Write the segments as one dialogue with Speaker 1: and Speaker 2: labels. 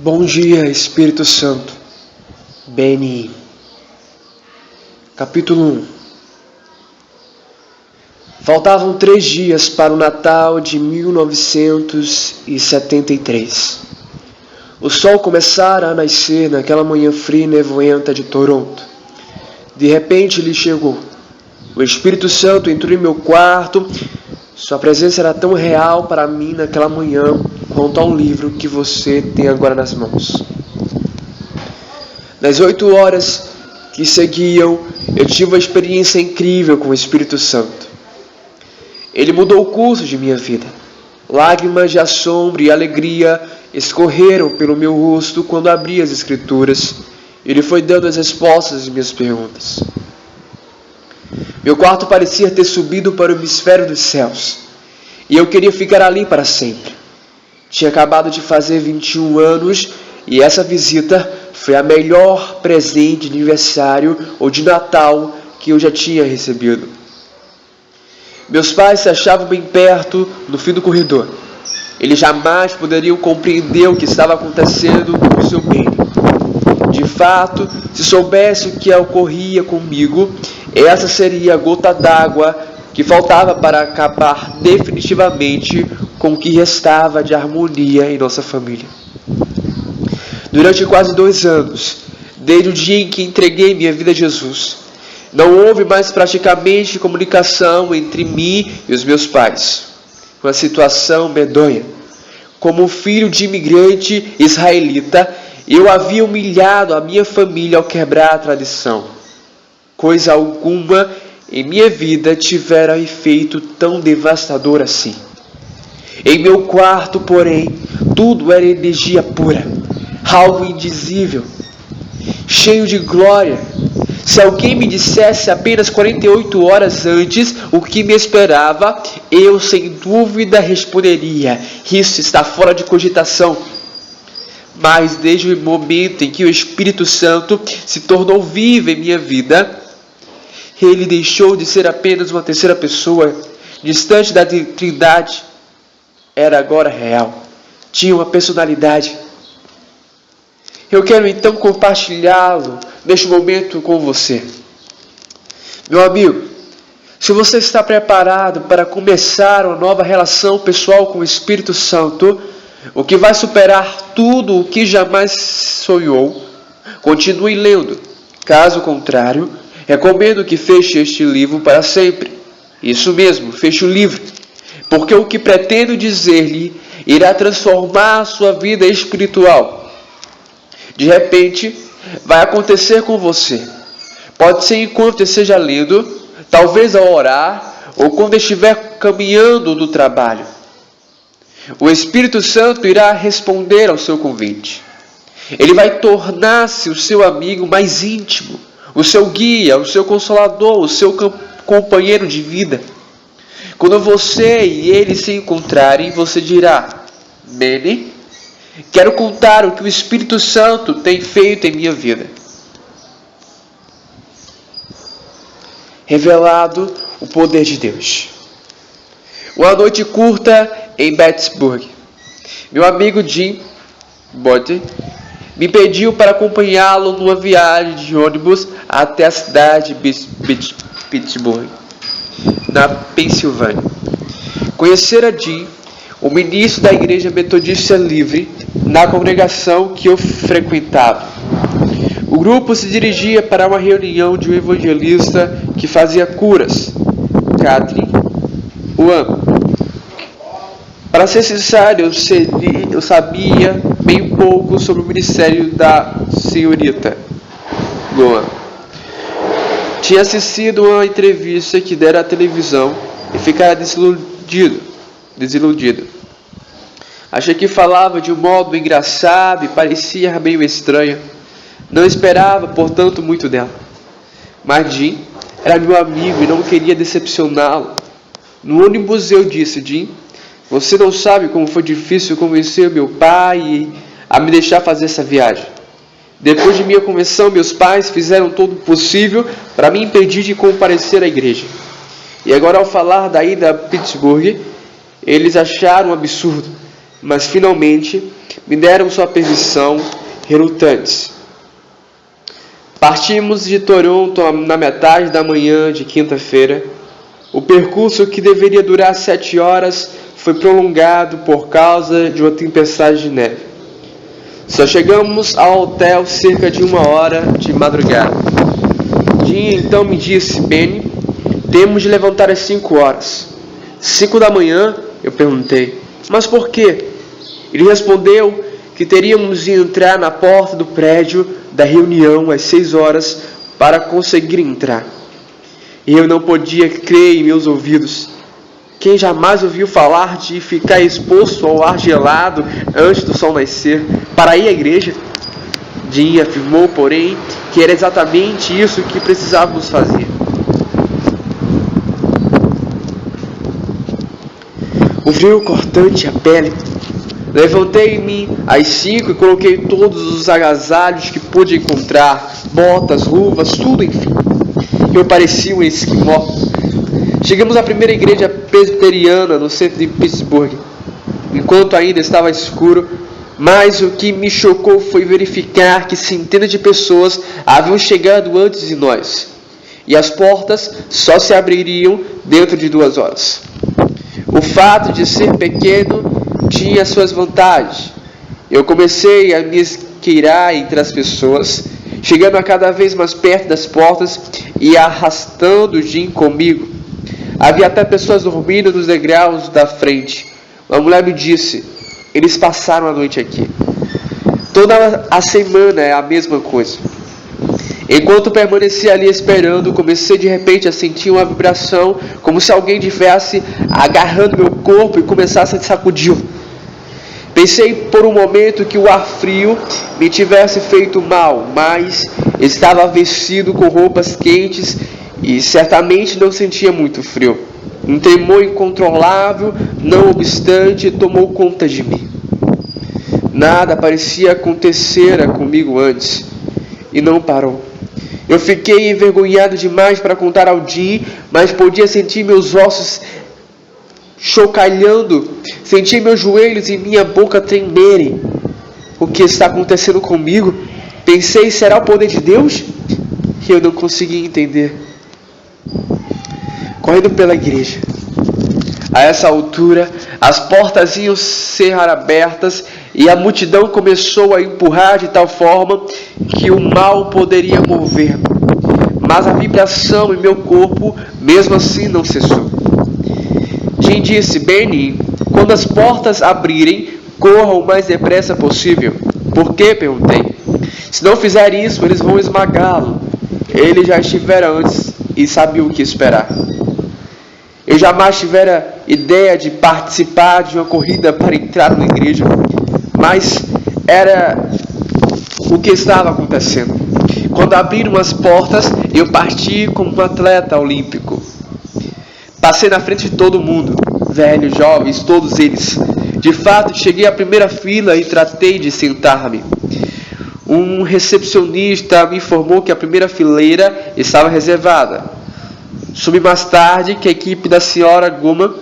Speaker 1: Bom dia, Espírito Santo. Beni. Capítulo 1. Faltavam 3 dias para o Natal de 1973. O sol começara a nascer naquela manhã fria e nevoenta de Toronto. De repente ele chegou. O Espírito Santo entrou em meu quarto. Sua presença era tão real para mim naquela manhã quanto ao livro que você tem agora nas mãos. Nas 8 horas que seguiam, eu tive uma experiência incrível com o Espírito Santo. Ele mudou o curso de minha vida. Lágrimas de assombro e alegria escorreram pelo meu rosto quando abri as Escrituras. Ele foi dando as respostas às minhas perguntas. Meu quarto parecia ter subido para o hemisfério dos céus, e eu queria ficar ali para sempre. Tinha acabado de fazer 21 anos, e essa visita foi a melhor presente de aniversário ou de Natal que eu já tinha recebido. Meus pais se achavam bem perto, no fim do corredor. Eles jamais poderiam compreender o que estava acontecendo com o seu bem. De fato, se soubesse o que ocorria comigo, essa seria a gota d'água que faltava para acabar definitivamente com o que restava de harmonia em nossa família. Durante quase 2 anos, desde o dia em que entreguei minha vida a Jesus, não houve mais praticamente comunicação entre mim e os meus pais. Uma situação medonha. Como filho de imigrante israelita, eu havia humilhado a minha família ao quebrar a tradição. Coisa alguma em minha vida tivera efeito tão devastador assim. Em meu quarto, porém, tudo era energia pura, algo indizível, cheio de glória. Se alguém me dissesse apenas 48 horas antes o que me esperava, eu sem dúvida responderia: isso está fora de cogitação. Mas desde o momento em que o Espírito Santo se tornou vivo em minha vida, ele deixou de ser apenas uma terceira pessoa, distante da Trindade. Era agora real, tinha uma personalidade. Eu quero então compartilhá-lo neste momento com você. Meu amigo, se você está preparado para começar uma nova relação pessoal com o Espírito Santo, o que vai superar tudo o que jamais sonhou, continue lendo. Caso contrário, recomendo que feche este livro para sempre. Isso mesmo, feche o livro. Porque o que pretendo dizer-lhe irá transformar a sua vida espiritual. De repente, vai acontecer com você. Pode ser enquanto esteja lendo, talvez ao orar, ou quando estiver caminhando no trabalho. O Espírito Santo irá responder ao seu convite. Ele vai tornar-se o seu amigo mais íntimo, o seu guia, o seu consolador, o seu companheiro de vida. Quando você e ele se encontrarem, você dirá: Beni, quero contar o que o Espírito Santo tem feito em minha vida. Revelado o poder de Deus. Uma noite curta em Pittsburgh. Meu amigo Jim Botte me pediu para acompanhá-lo numa viagem de ônibus até a cidade de Pittsburgh, na Pensilvânia. Conhecera Jim, o ministro da Igreja Metodista Livre, na congregação que eu frequentava. O grupo se dirigia para uma reunião de um evangelista que fazia curas, Catherine Wan. Para ser sincero, eu sabia bem pouco sobre o ministério da senhorita Goa. Tinha assistido uma entrevista que dera à televisão e ficara desiludido. Achei que falava de um modo engraçado e parecia meio estranha. Não esperava, portanto, muito dela. Mas Jim era meu amigo e não queria decepcioná-lo. No ônibus eu disse: Jim, você não sabe como foi difícil convencer meu pai a me deixar fazer essa viagem. Depois de minha conversão, meus pais fizeram todo o possível para me impedir de comparecer à igreja. E agora, ao falar da ida a Pittsburgh, eles acharam um absurdo. Mas finalmente me deram sua permissão, relutantes. Partimos de Toronto na metade da manhã de quinta-feira. O percurso, que deveria durar 7 horas, foi prolongado por causa de uma tempestade de neve. Só chegamos ao hotel cerca de 1 hora de madrugada. Jim então me disse: Benny, temos de levantar às 5 horas. 5 da manhã? Eu perguntei. Mas por quê? Ele respondeu que teríamos de entrar na porta do prédio da reunião às 6 horas para conseguir entrar. E eu não podia crer em meus ouvidos. Quem jamais ouviu falar de ficar exposto ao ar gelado antes do sol nascer para ir à igreja? Jim afirmou, porém, que era exatamente isso que precisávamos fazer. O frio cortante a pele. Levantei-me às 5 e coloquei todos os agasalhos que pude encontrar, botas, luvas, tudo, enfim. Eu parecia um esquimó. Chegamos à primeira igreja presbiteriana no centro de Pittsburgh, enquanto ainda estava escuro, mas o que me chocou foi verificar que centenas de pessoas haviam chegado antes de nós, e as portas só se abririam dentro de 2 horas. O fato de ser pequeno tinha suas vantagens. Eu comecei a me esgueirar entre as pessoas, chegando a cada vez mais perto das portas e arrastando Jim comigo. Havia até pessoas dormindo nos degraus da frente. Uma mulher me disse: eles passaram a noite aqui. Toda a semana é a mesma coisa. Enquanto permaneci ali esperando, comecei de repente a sentir uma vibração, como se alguém estivesse agarrando meu corpo e começasse a sacudir. Pensei por um momento que o ar frio me tivesse feito mal, mas estava vestido com roupas quentes e certamente não sentia muito frio. Um tremor incontrolável, não obstante, tomou conta de mim. Nada parecia acontecer comigo antes, e não parou. Eu fiquei envergonhado demais para contar ao Jim, mas podia sentir meus ossos chocalhando, senti meus joelhos e minha boca tremerem. O que está acontecendo comigo? Pensei, será o poder de Deus? E eu não conseguia entender. Correndo pela igreja. A essa altura, as portas iam ser abertas e a multidão começou a empurrar de tal forma que o mal poderia mover-me. Mas a vibração em meu corpo, mesmo assim, não cessou. Jim disse: Benny, quando as portas abrirem, corra o mais depressa possível. Por quê? Perguntei. Se não fizer isso, eles vão esmagá-lo. Ele já estivera antes e sabia o que esperar. Eu jamais tivera ideia de participar de uma corrida para entrar na igreja, mas era o que estava acontecendo. Quando abriram as portas, eu parti como um atleta olímpico. Passei na frente de todo mundo, velhos, jovens, todos eles. De fato, cheguei à primeira fila e tratei de sentar-me. Um recepcionista me informou que a primeira fileira estava reservada. Soube mais tarde que a equipe da senhora Guma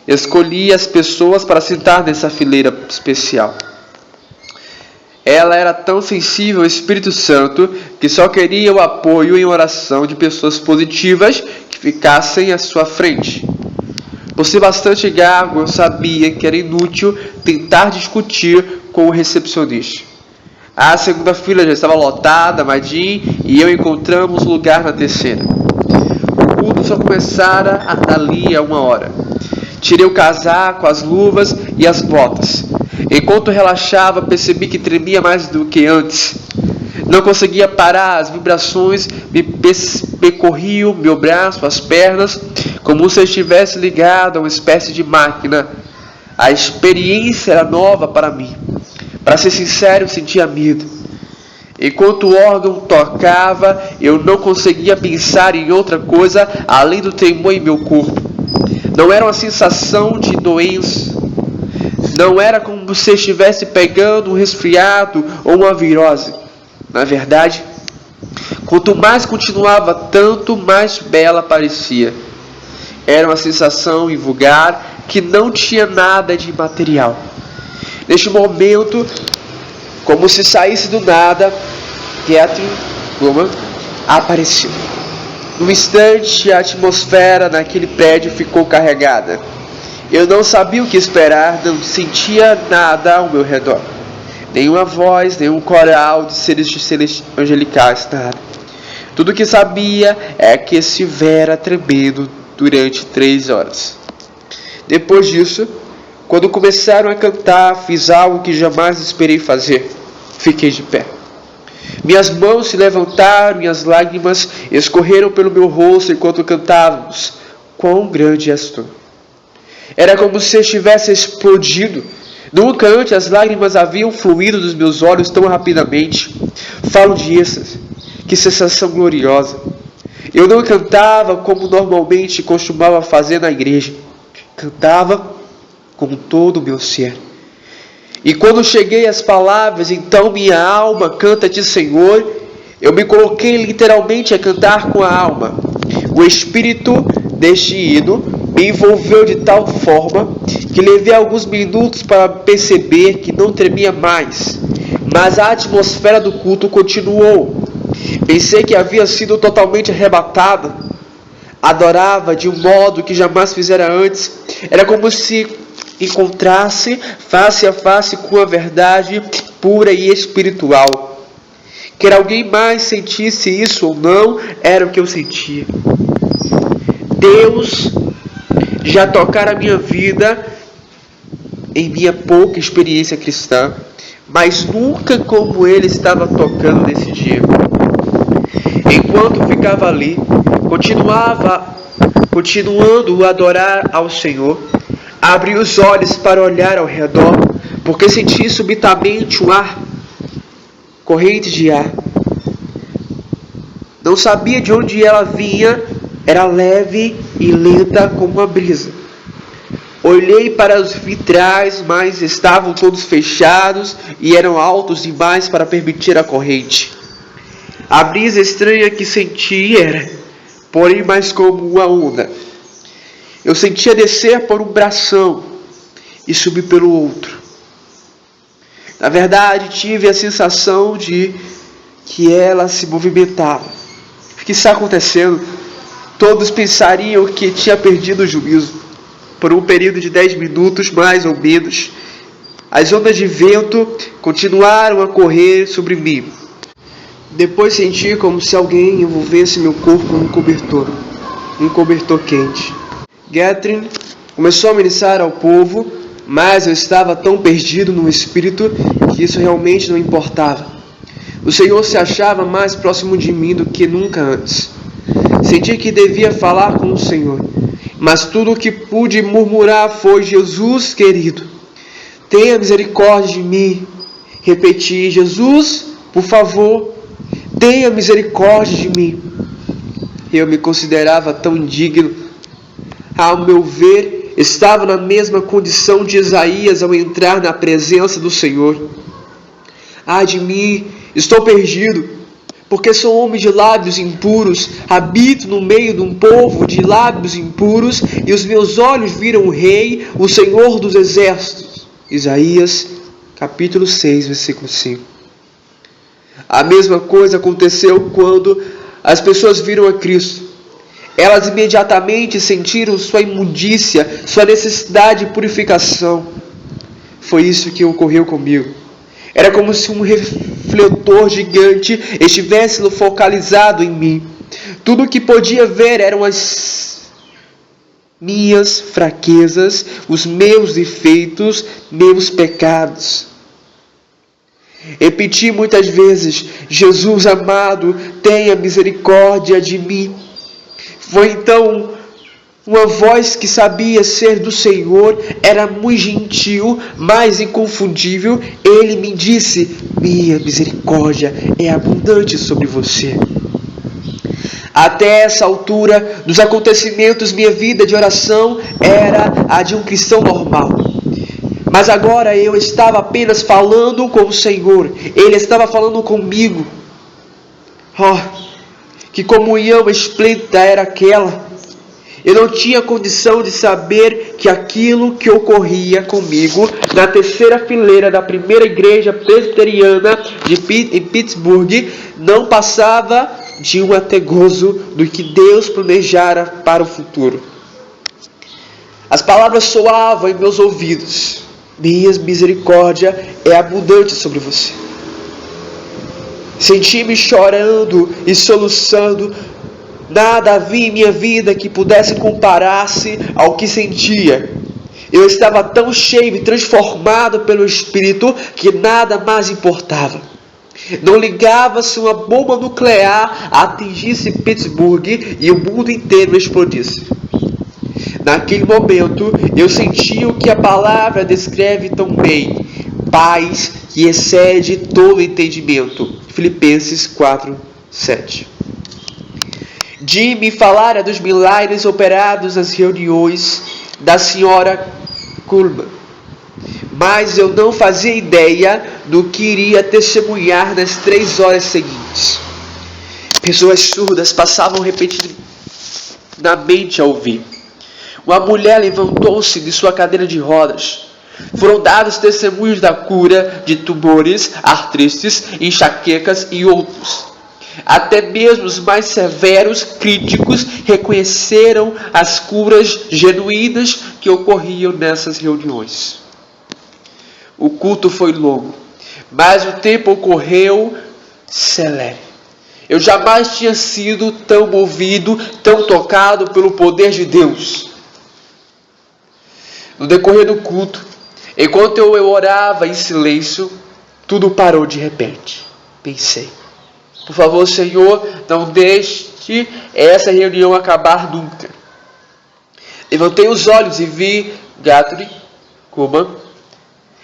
Speaker 1: escolhia as pessoas para sentar nessa fileira especial. Ela era tão sensível ao Espírito Santo que só queria o apoio em oração de pessoas positivas que ficassem à sua frente. Por ser bastante gago, eu sabia que era inútil tentar discutir com o recepcionista. A segunda fila já estava lotada, mas Jim e eu encontramos lugar na terceira. O culto só começara dali a 1 hora. Tirei o casaco, as luvas e as botas. Enquanto relaxava, percebi que tremia mais do que antes. Não conseguia parar, as vibrações me percorriam meu braço, as pernas, como se eu estivesse ligado a uma espécie de máquina. A experiência era nova para mim. Para ser sincero, eu sentia medo. Enquanto o órgão tocava, eu não conseguia pensar em outra coisa além do tremor em meu corpo. Não era uma sensação de doença. Não era como se estivesse pegando um resfriado ou uma virose. Na verdade, quanto mais continuava, tanto mais bela parecia. Era uma sensação invulgar que não tinha nada de material. Neste momento, Como se saísse do nada, Catherine Kuhlman apareceu. Num instante, a atmosfera naquele prédio ficou carregada. Eu não sabia o que esperar, não sentia nada ao meu redor. Nenhuma voz, nenhum coral de seres angelicais, nada. Tudo o que sabia é que estivera tremendo durante 3 horas. Depois disso, quando começaram a cantar, fiz algo que jamais esperei fazer. Fiquei de pé. Minhas mãos se levantaram e as lágrimas escorreram pelo meu rosto enquanto cantávamos. Quão grande és tu! Era como se estivesse explodido. Nunca antes as lágrimas haviam fluído dos meus olhos tão rapidamente. Falo de êxtase. Que sensação gloriosa! Eu não cantava como normalmente costumava fazer na igreja. Cantava com todo o meu ser. E quando cheguei às palavras, então minha alma canta-te, Senhor, eu me coloquei literalmente a cantar com a alma. O espírito deste hino me envolveu de tal forma que levei alguns minutos para perceber que não tremia mais. Mas a atmosfera do culto continuou. Pensei que havia sido totalmente arrebatada. Adorava de um modo que jamais fizera antes. Era como se encontrasse face a face com a verdade pura e espiritual. Quer alguém mais sentisse isso ou não, era o que eu sentia. Deus já tocara a minha vida em minha pouca experiência cristã, mas nunca como Ele estava tocando nesse dia. Enquanto ficava ali, continuando a adorar ao Senhor, abri os olhos para olhar ao redor, porque senti subitamente um ar, corrente de ar. Não sabia de onde ela vinha, era leve e lenta como uma brisa. Olhei para os vitrais, mas estavam todos fechados e eram altos demais para permitir a corrente. A brisa estranha que senti era, porém, mais como uma onda. Eu sentia descer por um bração e subir pelo outro. Na verdade, tive a sensação de que ela se movimentava. O que está acontecendo? Todos pensariam que tinha perdido o juízo. Por um período de 10 minutos, mais ou menos, as ondas de vento continuaram a correr sobre mim. Depois senti como se alguém envolvesse meu corpo num cobertor quente. Catherine começou a ministrar ao povo, mas eu estava tão perdido no espírito que isso realmente não importava. O Senhor se achava mais próximo de mim do que nunca antes. Senti que devia falar com o Senhor, mas tudo o que pude murmurar foi: Jesus querido, tenha misericórdia de mim. Repeti: Jesus, por favor, tenha misericórdia de mim. Eu me considerava tão indigno. Ao meu ver, estava na mesma condição de Isaías ao entrar na presença do Senhor. Ai de mim, estou perdido, porque sou homem de lábios impuros, habito no meio de um povo de lábios impuros, e os meus olhos viram o Rei, o Senhor dos Exércitos. Isaías, capítulo 6, versículo 5. A mesma coisa aconteceu quando as pessoas viram a Cristo. Elas imediatamente sentiram sua imundícia, sua necessidade de purificação. Foi isso que ocorreu comigo. Era como se um refletor gigante estivesse focalizado em mim. Tudo o que podia ver eram as minhas fraquezas, os meus defeitos, meus pecados. Repeti muitas vezes: Jesus amado, tenha misericórdia de mim. Foi então uma voz que sabia ser do Senhor, era muito gentil, mas inconfundível. Ele me disse: minha misericórdia é abundante sobre você. Até essa altura dos acontecimentos, minha vida de oração era a de um cristão normal. Mas agora eu estava apenas falando com o Senhor. Ele estava falando comigo. Oh, que comunhão esplêndida era aquela! Eu não tinha condição de saber que aquilo que ocorria comigo na terceira fileira da primeira igreja presbiteriana em Pittsburgh não passava de um ategozo do que Deus planejara para o futuro. As palavras soavam em meus ouvidos: minha misericórdia é abundante sobre você. Senti-me chorando e soluçando. Nada havia em minha vida que pudesse comparar-se ao que sentia. Eu estava tão cheio e transformado pelo Espírito que nada mais importava. Não ligava se uma bomba nuclear atingisse Pittsburgh e o mundo inteiro explodisse. Naquele momento, eu senti o que a palavra descreve tão bem: paz que excede todo entendimento. Filipenses 4:7. Jim me falara dos milagres operados nas reuniões da senhora Kuhlman, mas eu não fazia ideia do que iria testemunhar nas 3 horas seguintes. Pessoas surdas passavam repetidamente a ouvir. Uma mulher levantou-se de sua cadeira de rodas. Foram dados testemunhos da cura de tumores, artrites, enxaquecas e outros. Até mesmo os mais severos críticos reconheceram as curas genuínas que ocorriam nessas reuniões. O culto foi longo, mas o tempo ocorreu celere. Eu jamais tinha sido tão movido, tão tocado pelo poder de Deus. No decorrer do culto, enquanto eu orava em silêncio, tudo parou de repente. Pensei: por favor, Senhor, não deixe essa reunião acabar nunca. Levantei os olhos e vi Guthrie Kuhlman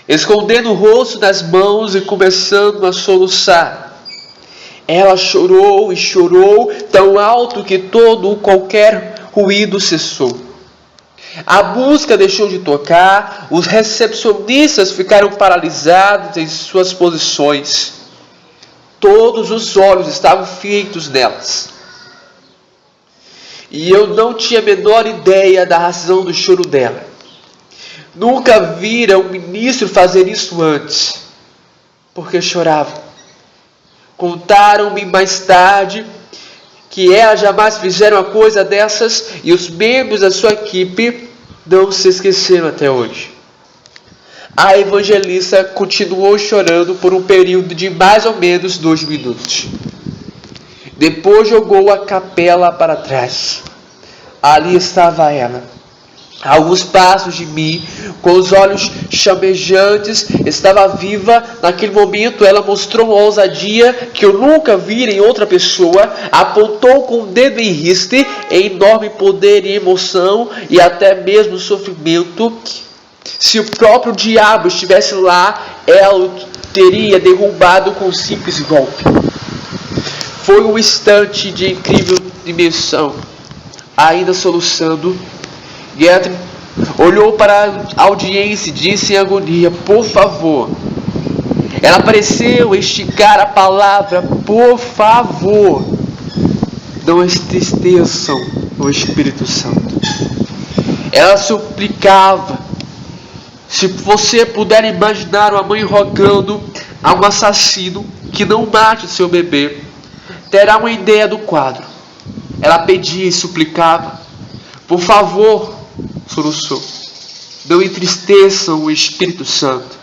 Speaker 1: escondendo o rosto nas mãos e começando a soluçar. Ela chorou e chorou tão alto que todo qualquer ruído cessou. A música deixou de tocar, os recepcionistas ficaram paralisados em suas posições. Todos os olhos estavam feitos nelas. E eu não tinha a menor ideia da razão do choro dela. Nunca vira um ministro fazer isso antes, porque chorava. Contaram-me mais tarde que ela jamais fizeram uma coisa dessas e os membros da sua equipe não se esqueceram até hoje. A evangelista continuou chorando por um período de mais ou menos 2 minutos. Depois jogou a capela para trás. Ali estava ela, a alguns passos de mim, com os olhos chamejantes. Estava viva. Naquele momento ela mostrou uma ousadia que eu nunca vi em outra pessoa. Apontou com o dedo em riste, em enorme poder e emoção e até mesmo sofrimento. Se o próprio diabo estivesse lá, ela o teria derrubado com um simples golpe. Foi um instante de incrível dimensão. Ainda soluçando, Guthrie olhou para a audiência e disse em agonia: por favor. Ela pareceu esticar a palavra por favor. Não entristeçam o Espírito Santo. Ela suplicava. Se você puder imaginar uma mãe rogando a um assassino que não mate o seu bebê, terá uma ideia do quadro. Ela pedia e suplicava: por favor, soluçou, não entristeçam o Espírito Santo.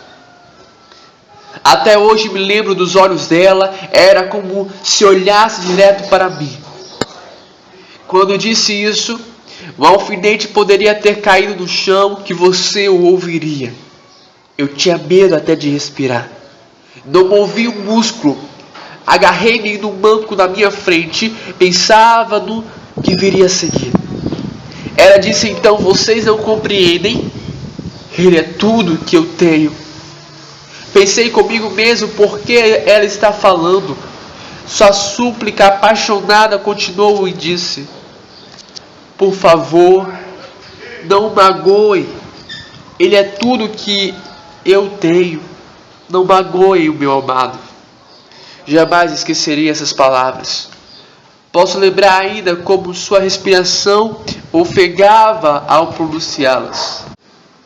Speaker 1: Até hoje me lembro dos olhos dela, era como se olhasse direto para mim. Quando disse isso, um alfinete poderia ter caído no chão que você o ouviria. Eu tinha medo até de respirar. Não movi um músculo. Agarrei-me no banco na minha frente. Pensava no que viria a seguir. Ela disse então: vocês não compreendem? Ele é tudo que eu tenho. Pensei comigo mesmo: por que ela está falando? Sua súplica apaixonada continuou e disse: por favor, não magoe. Ele é tudo que eu tenho. Não magoe o meu amado. Jamais esquecerei essas palavras. Posso lembrar ainda como sua respiração ofegava ao pronunciá-las.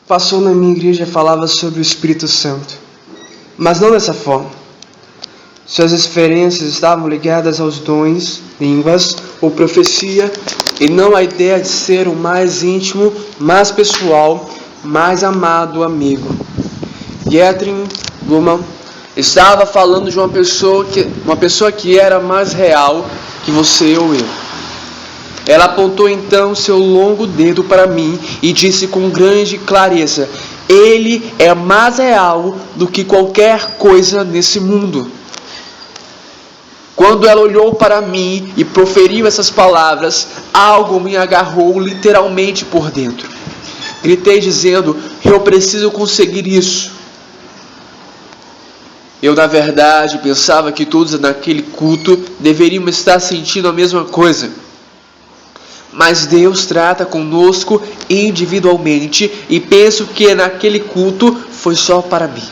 Speaker 2: O pastor na minha igreja falava sobre o Espírito Santo, mas não dessa forma. Suas referências estavam ligadas aos dons, línguas ou profecia, e não à ideia de ser o mais íntimo, mais pessoal, mais amado amigo. Catherine Kuhlman estava falando de uma pessoa que era mais real que você ou eu. Ela apontou então seu longo dedo para mim e disse com grande clareza: ele é mais real do que qualquer coisa nesse mundo. Quando ela olhou para mim e proferiu essas palavras, algo me agarrou literalmente por dentro. Gritei dizendo: eu preciso conseguir isso. Eu, na verdade, pensava que todos naquele culto deveriam estar sentindo a mesma coisa. Mas Deus trata conosco individualmente e penso que naquele culto foi só para mim.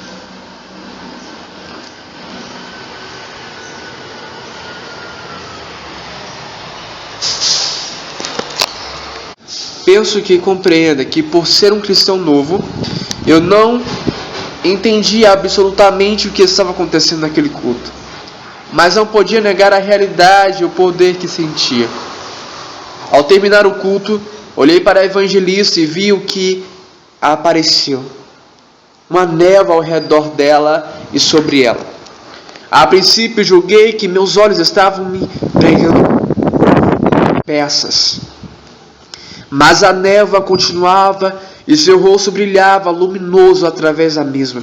Speaker 2: Penso que compreenda que por ser um cristão novo, eu não entendia absolutamente o que estava acontecendo naquele culto. Mas não podia negar a realidade e o poder que sentia. Ao terminar o culto, olhei para a evangelista e vi o que apareceu. Uma névoa ao redor dela e sobre ela. A princípio julguei que meus olhos estavam me pregando peças. Mas a névoa continuava e seu rosto brilhava luminoso através da mesma.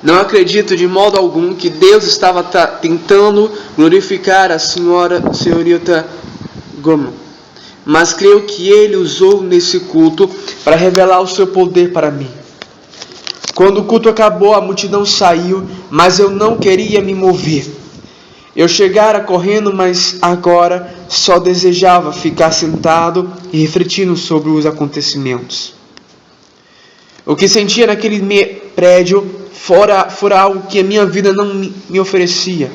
Speaker 2: Não acredito de modo algum que Deus estava tentando glorificar a senhorita Kuhlman, mas creio que Ele usou nesse culto para revelar o seu poder para mim. Quando o culto acabou, a multidão saiu, mas eu não queria me mover. Eu chegara correndo, mas agora só desejava ficar sentado e refletindo sobre os acontecimentos. O que sentia naquele prédio fora algo que a minha vida não me oferecia.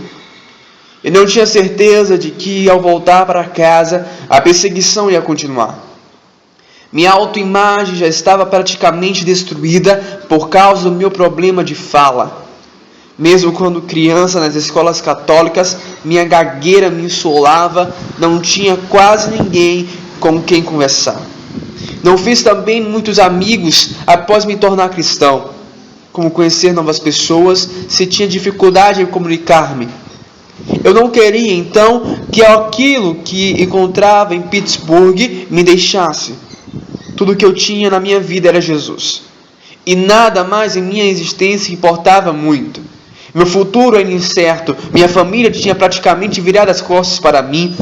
Speaker 2: Eu não tinha certeza de que ao voltar para casa a perseguição ia continuar. Minha autoimagem já estava praticamente destruída por causa do meu problema de fala. Mesmo quando criança nas escolas católicas, minha gagueira me insolava, não tinha quase ninguém com quem conversar. Não fiz também muitos amigos após me tornar cristão. Como conhecer novas pessoas, se tinha dificuldade em comunicar-me. Eu não queria então que aquilo que encontrava em Pittsburgh me deixasse. Tudo o que eu tinha na minha vida era Jesus. E nada mais em minha existência importava muito. Meu futuro era incerto, minha família tinha praticamente virado as costas para mim.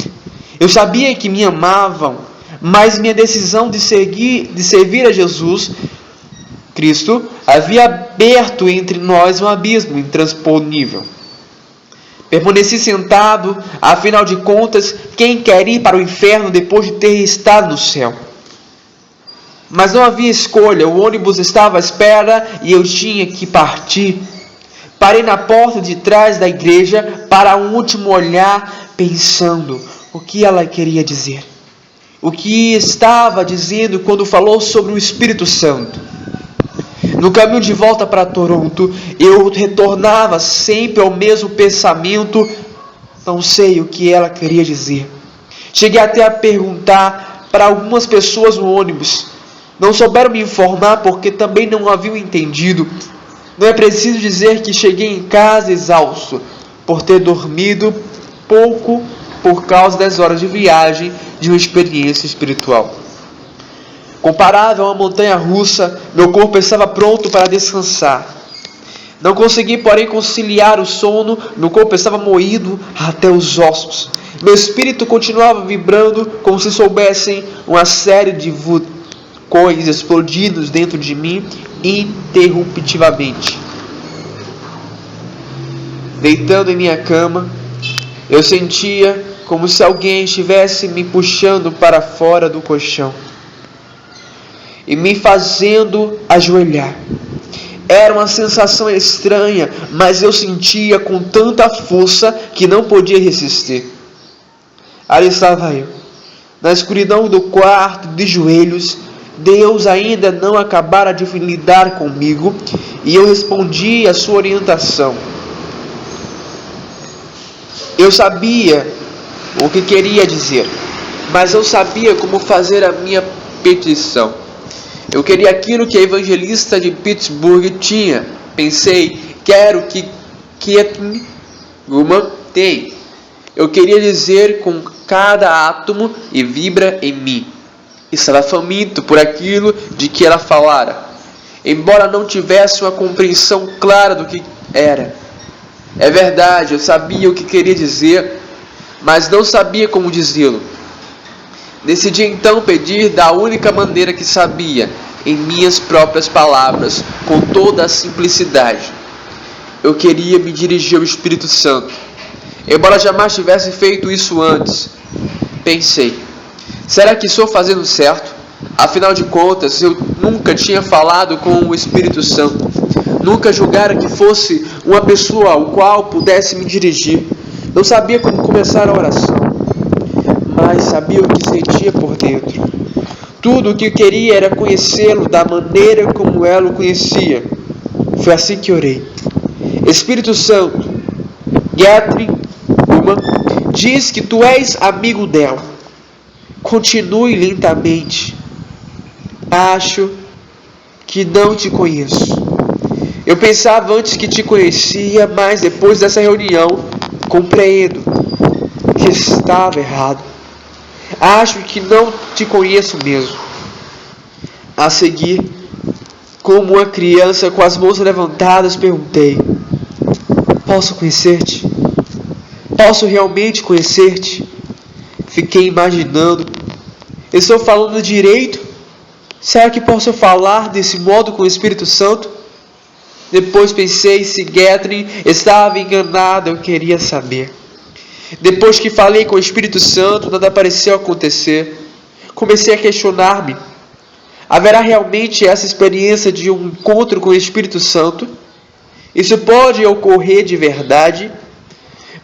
Speaker 2: Eu sabia que me amavam, mas minha decisão de servir a Jesus Cristo havia aberto entre nós um abismo intransponível. Permaneci sentado, afinal de contas, quem quer ir para o inferno depois de ter estado no céu? Mas não havia escolha, o ônibus estava à espera e eu tinha que partir. Parei na porta de trás da igreja para um último olhar, pensando o que ela queria dizer. O que estava dizendo quando falou sobre o Espírito Santo. No caminho de volta para Toronto, eu retornava sempre ao mesmo pensamento. Não sei o que ela queria dizer. Cheguei até a perguntar para algumas pessoas no ônibus. Não souberam me informar porque também não haviam entendido. Não é preciso dizer que cheguei em casa exausto por ter dormido pouco por causa das horas de viagem de uma experiência espiritual. Comparável a uma montanha russa, meu corpo estava pronto para descansar. Não consegui, porém, conciliar o sono, meu corpo estava moído até os ossos. Meu espírito continuava vibrando como se soubessem uma série de coisas explodidos dentro de mim interruptivamente. Deitando em minha cama, eu sentia como se alguém estivesse me puxando para fora do colchão e me fazendo ajoelhar.
Speaker 1: Era uma sensação estranha, mas eu sentia com tanta força que não podia resistir. Ali estava eu, na escuridão do quarto, de joelhos. Deus ainda não acabara de lidar comigo e eu respondi à sua orientação. Eu sabia o que queria dizer, mas eu sabia como fazer a minha petição. Eu queria aquilo que a evangelista de Pittsburgh tinha. Pensei, quero que Kathleen Kuhlman tem. Eu queria dizer com cada átomo e vibra em mim. Estava faminto por aquilo de que ela falara, embora não tivesse uma compreensão clara do que era. É verdade, eu sabia o que queria dizer, mas não sabia como dizê-lo. Decidi então pedir da única maneira que sabia, em minhas próprias palavras, com toda a simplicidade. Eu queria me dirigir ao Espírito Santo. Embora jamais tivesse feito isso antes, pensei, será que estou fazendo certo? Afinal de contas, eu nunca tinha falado com o Espírito Santo. Nunca julgara que fosse uma pessoa ao qual pudesse me dirigir. Não sabia como começar a oração, mas sabia o que sentia por dentro. Tudo o que eu queria era conhecê-lo da maneira como ela o conhecia. Foi assim que orei. Espírito Santo, Kathleen Kuhlman diz que tu és amigo dela. Continue lentamente. Acho que não te conheço. Eu pensava antes que te conhecia, mas depois dessa reunião, compreendo que estava errado. Acho que não te conheço mesmo. A seguir, como uma criança com as mãos levantadas, perguntei: posso conhecer-te? Posso realmente conhecer-te? Fiquei imaginando. Estou falando direito? Será que posso falar desse modo com o Espírito Santo? Depois pensei se Kathleen estava enganada, eu queria saber. Depois que falei com o Espírito Santo, nada pareceu acontecer. Comecei a questionar-me. Haverá realmente essa experiência de um encontro com o Espírito Santo? Isso pode ocorrer de verdade?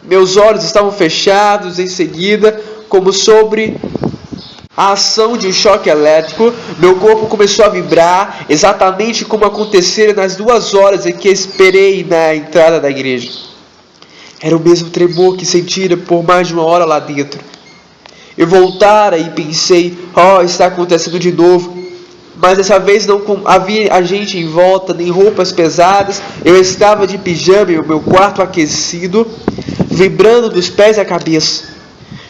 Speaker 1: Meus olhos estavam fechados em seguida, como sobre a ação de um choque elétrico. Meu corpo começou a vibrar, exatamente como acontecera nas 2 horas em que esperei na entrada da igreja. Era o mesmo tremor que sentira por mais de 1 hora lá dentro. Eu voltara e pensei, está acontecendo de novo. Mas dessa vez não havia gente em volta, nem roupas pesadas. Eu estava de pijama em meu quarto aquecido, vibrando dos pés à cabeça.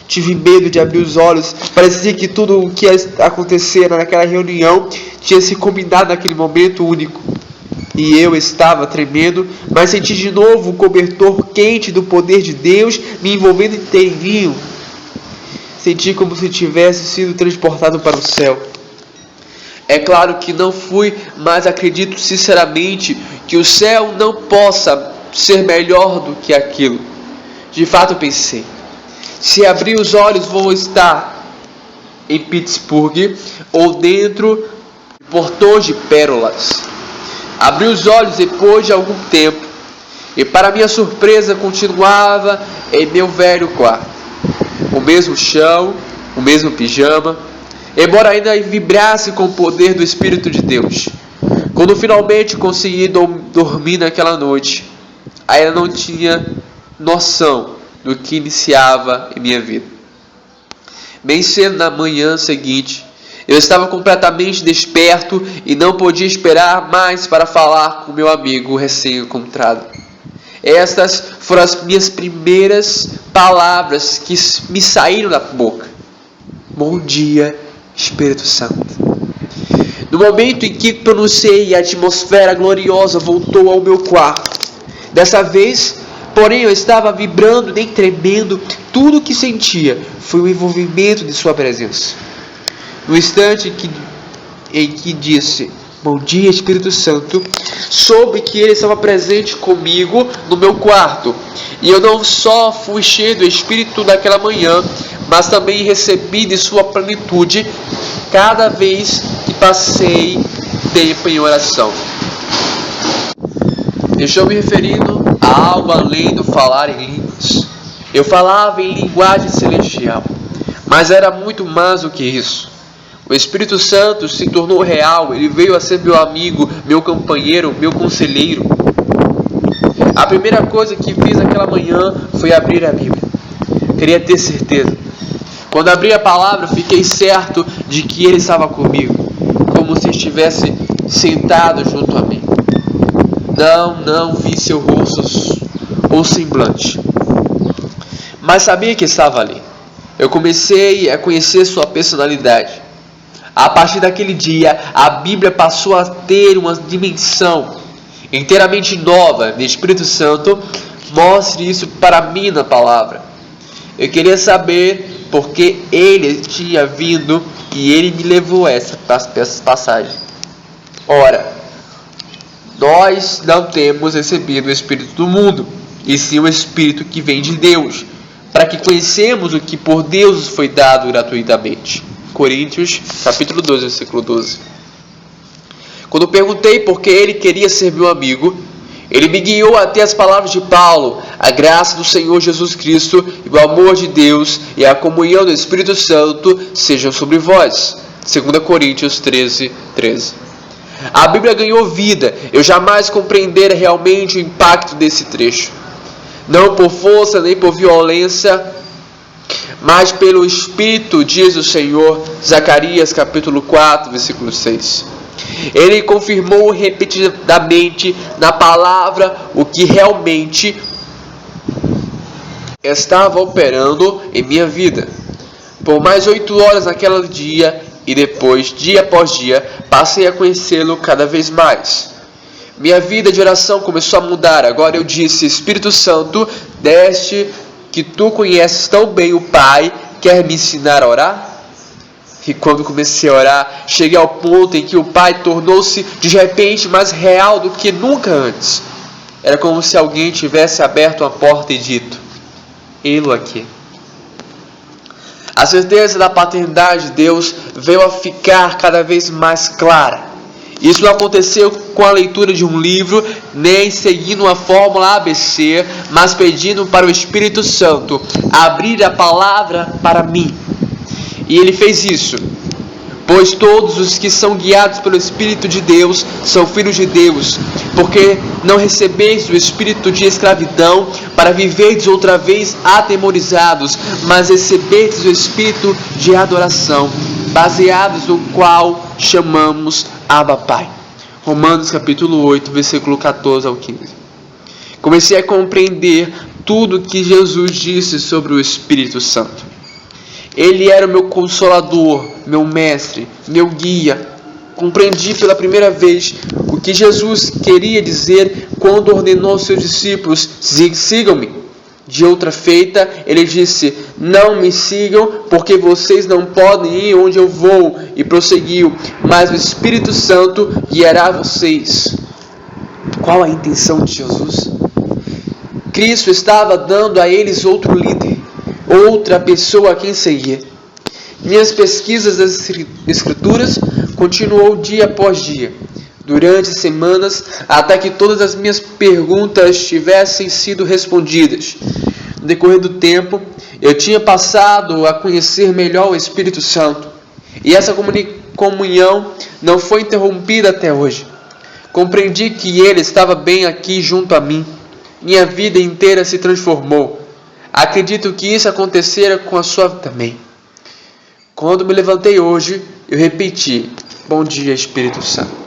Speaker 1: Tive medo de abrir os olhos. Parecia que tudo o que acontecera naquela reunião tinha se combinado naquele momento único. E eu estava tremendo, mas senti de novo o cobertor quente do poder de Deus me envolvendo inteirinho. Senti como se tivesse sido transportado para o céu. É claro que não fui, mas acredito sinceramente que o céu não possa ser melhor do que aquilo. De fato pensei, se abrir os olhos vou estar em Pittsburgh ou dentro de portões de pérolas. Abri os olhos depois de algum tempo e, para minha surpresa, continuava em meu velho quarto. O mesmo chão, o mesmo pijama, embora ainda vibrasse com o poder do Espírito de Deus. Quando finalmente consegui dormir naquela noite, ainda não tinha noção do que iniciava em minha vida. Bem cedo na manhã seguinte, eu estava completamente desperto e não podia esperar mais para falar com meu amigo recém-encontrado. Estas foram as minhas primeiras palavras que me saíram da boca. Bom dia, Espírito Santo. No momento em que pronunciei, a atmosfera gloriosa voltou ao meu quarto. Dessa vez, porém, eu estava vibrando, nem tremendo. Tudo o que sentia foi o envolvimento de sua presença. No instante em que disse, bom dia, Espírito Santo, soube que ele estava presente comigo no meu quarto. E eu não só fui cheio do Espírito naquela manhã, mas também recebi de sua plenitude cada vez que passei tempo em oração. Estou me referindo a algo além do falar em línguas. Eu falava em linguagem celestial, mas era muito mais do que isso. O Espírito Santo se tornou real, ele veio a ser meu amigo, meu companheiro, meu conselheiro. A primeira coisa que fiz naquela manhã foi abrir a Bíblia. Queria ter certeza. Quando abri a palavra, fiquei certo de que ele estava comigo, como se estivesse sentado junto a mim. Não vi seu rosto ou semblante, mas sabia que estava ali. Eu comecei a conhecer sua personalidade. A partir daquele dia, a Bíblia passou a ter uma dimensão inteiramente nova. O Espírito Santo mostre isso para mim na palavra. Eu queria saber porque ele tinha vindo e ele me levou a essa passagem. Ora, nós não temos recebido o Espírito do mundo, e sim o Espírito que vem de Deus, para que conhecemos o que por Deus foi dado gratuitamente. Coríntios, capítulo 12, versículo 12. Quando perguntei por que ele queria ser meu amigo, ele me guiou até as palavras de Paulo: a graça do Senhor Jesus Cristo, e o amor de Deus e a comunhão do Espírito Santo sejam sobre vós. 2 Coríntios 13, 13. A Bíblia ganhou vida. Eu jamais compreenderia realmente o impacto desse trecho. Não por força nem por violência, mas pelo Espírito, diz o Senhor. Zacarias capítulo 4, versículo 6. Ele confirmou repetidamente na palavra o que realmente estava operando em minha vida. Por mais 8 horas naquele dia, e depois, dia após dia, passei a conhecê-lo cada vez mais. Minha vida de oração começou a mudar. Agora eu disse: Espírito Santo, deste que tu conheces tão bem o Pai, quer me ensinar a orar? E quando comecei a orar, cheguei ao ponto em que o Pai tornou-se de repente mais real do que nunca antes. Era como se alguém tivesse aberto uma porta e dito: ei-lo aqui. A certeza da paternidade de Deus veio a ficar cada vez mais clara. Isso não aconteceu com a leitura de um livro, nem seguindo uma fórmula ABC, mas pedindo para o Espírito Santo abrir a palavra para mim. E ele fez isso, pois todos os que são guiados pelo Espírito de Deus são filhos de Deus, porque não recebestes o espírito de escravidão para viverdes outra vez atemorizados, mas recebestes o espírito de adoração, baseados no qual chamamos Abba Pai. Romanos capítulo 8, versículo 14 ao 15. Comecei a compreender tudo o que Jesus disse sobre o Espírito Santo. Ele era o meu consolador, meu mestre, meu guia. Compreendi pela primeira vez o que Jesus queria dizer quando ordenou aos seus discípulos: sigam-me. De outra feita, ele disse: não me sigam, porque vocês não podem ir onde eu vou. E prosseguiu: mas o Espírito Santo guiará vocês. Qual a intenção de Jesus? Cristo estava dando a eles outro líder, outra pessoa a quem seguir. Minhas pesquisas das Escrituras continuou dia após dia, durante semanas, até que todas as minhas perguntas tivessem sido respondidas. No decorrer do tempo, eu tinha passado a conhecer melhor o Espírito Santo, e essa comunhão não foi interrompida até hoje. Compreendi que ele estava bem aqui junto a mim. Minha vida inteira se transformou. Acredito que isso acontecera com a sua também. Quando me levantei hoje, eu repeti: bom dia, Espírito Santo.